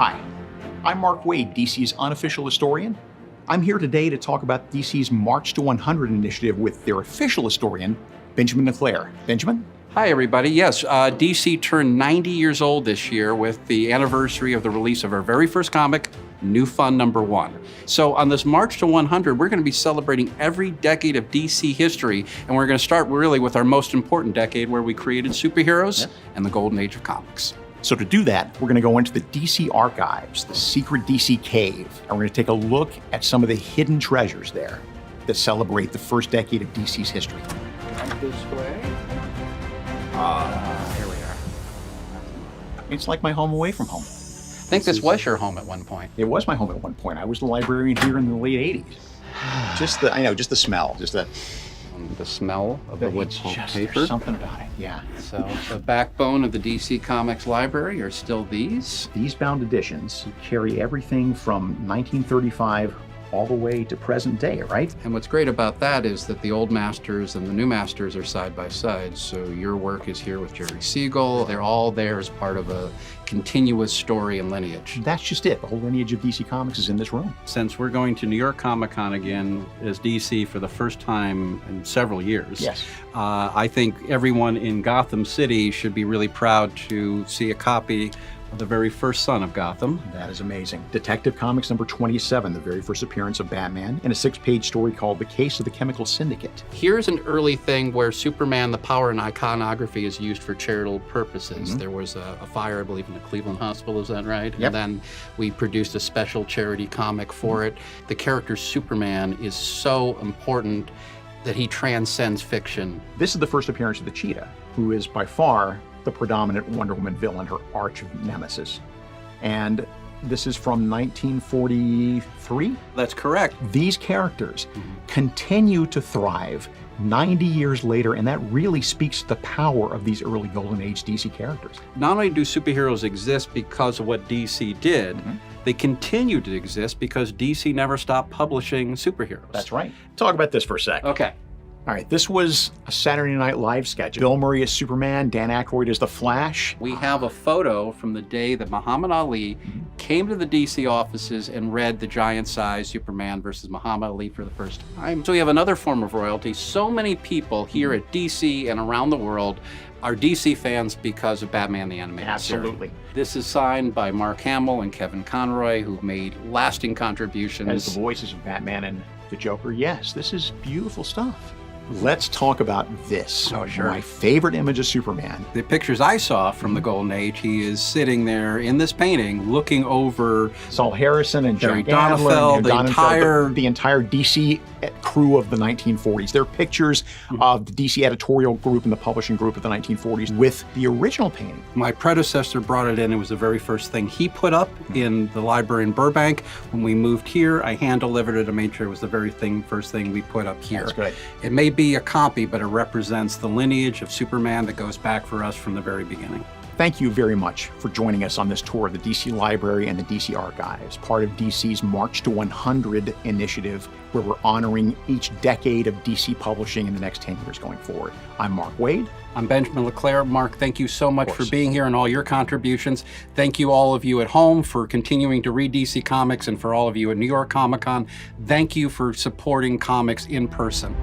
Hi, I'm Mark Waid, DC's unofficial historian. I'm here today to talk about DC's March to 100 initiative with their official historian, Benjamin LeClaire. Benjamin? Hi, everybody. Yes, DC turned 90 years old this year with the anniversary of the release of our very first comic, New Fun #1. So on this March to 100, we're going to be celebrating every decade of DC history, and we're going to start really with our most important decade where we created superheroes and the golden age of comics. So to do that, we're going to go into the DC archives, the secret DC cave, and we're going to take a look at some of the hidden treasures there that celebrate the first decade of DC's history. Right this way. Here we are. It's like my home away from home. I think this was your home at one point. It was my home at one point. I was the librarian here in the late 80s. Just the smell, The smell of the wood pulp paper. There's something about it, yeah. So the backbone of the DC Comics library are still these. These bound editions carry everything from 1935 all the way to present day, right? And what's great about that is that the old masters and the new masters are side by side. So your work is here with Jerry Siegel. They're all there as part of a continuous story and lineage. That's just it. The whole lineage of DC Comics is in this room. Since we're going to New York Comic Con again as DC for the first time in several years, yes. I think everyone in Gotham City should be really proud to see a copy of the very first son of Gotham. That is amazing. Detective Comics number 27, the very first appearance of Batman, and a 6-page story called The Case of the Chemical Syndicate. Here's an early thing where Superman, the power and iconography is used for charitable purposes. There was a fire, I believe, in the Cleveland Hospital, is that right? Yep. And then we produced a special charity comic for it. The character Superman is so important that he transcends fiction. This is the first appearance of the Cheetah, who is by far the predominant Wonder Woman villain, her arch nemesis. And this is from 1943? That's correct. These characters continue to thrive 90 years later, and that really speaks to the power of these early Golden Age DC characters. Not only do superheroes exist because of what DC did, they continue to exist because DC never stopped publishing superheroes. That's right. Talk about this for a sec. Okay. All right, this was a Saturday Night Live sketch. Bill Murray as Superman, Dan Aykroyd as the Flash. We have a photo from the day that Muhammad Ali came to the DC offices and read the giant-sized Superman versus Muhammad Ali for the first time. So we have another form of royalty. So many people here at DC and around the world are DC fans because of Batman the Animated Absolutely. Series. This is signed by Mark Hamill and Kevin Conroy, who've made lasting contributions. As the voices of Batman and the Joker, yes, this is beautiful stuff. Let's talk about this. Oh, sure. My favorite image of Superman. The pictures I saw from the Golden Age, he is sitting there in this painting looking over Saul Harrison and Jerry John Adler, Donenfeld, the entire DC crew of the 1940s. They're pictures of the DC editorial group and the publishing group of the 1940s with the original painting. My predecessor brought it in. It was the very first thing he put up in the library in Burbank. When we moved here, I hand-delivered it and made sure it was the very first thing we put up here. That's good. It may be a copy, but it represents the lineage of Superman that goes back for us from the very beginning. Thank you very much for joining us on this tour of the DC Library and the DC Archives, part of DC's March to 100 initiative, where we're honoring each decade of DC publishing in the next 10 years going forward. I'm Mark Waid. I'm Benjamin LeClaire. Mark, thank you so much for being here and all your contributions. Thank you all of you at home for continuing to read DC Comics, and for all of you at New York Comic Con, thank you for supporting comics in person.